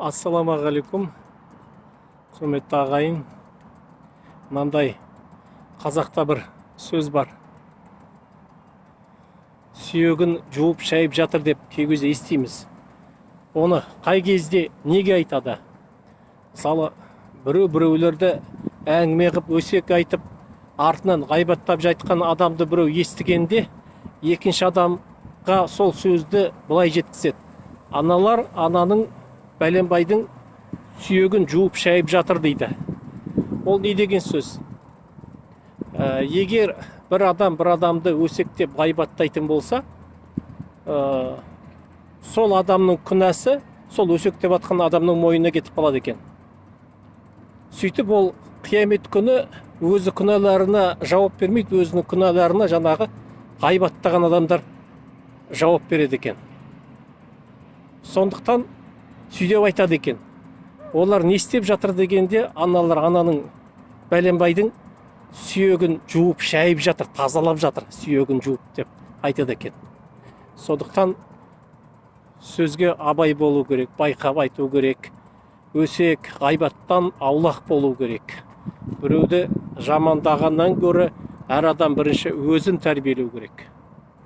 Ассалаумағалейкум, құрметті ағайын. Мынандай қазақта бір сөз бар. Сүйегін жуып шайып жатыр деп кей кезде естиміз. Оны қай кезде неге айтады? Мысалы, біреулерді әңгіме қып, өсек айтып, артынан ғайбаттап жатқан адамды біреу естігенде, екінші адамға сол сөзді былай жеткізеді. Ананың бәленбайдың сүйегін жуып шайып жатыр дейді. Ол не деген сөз? Егер бір адамды өсектеп ғайбаттайтын болса, сол адамның күнәсі сол өсектеп атқан адамның мойнына кетіп қалады екен. Сөйтіп ол қиямет күні өзі күнәларына жауап бермейді, өзінің күнәларына жаңағы ғайбаттаған адамдар жауап береді екен. Сондықтан сөйтіп айтады екен. Олар не істеп жатыр дегенде, ананың бәленбайдың сүйегін жуып шайып жатыр, тазалап жатыр, сүйегін жуып деп айтады екен. Сондықтан сөзге абай болу керек, байқап айту керек, өсек ғайбаттан аулақ болу керек. Біреуді жамандағаннан гөрі әр адам бірінші өзін тәрбиелеу керек.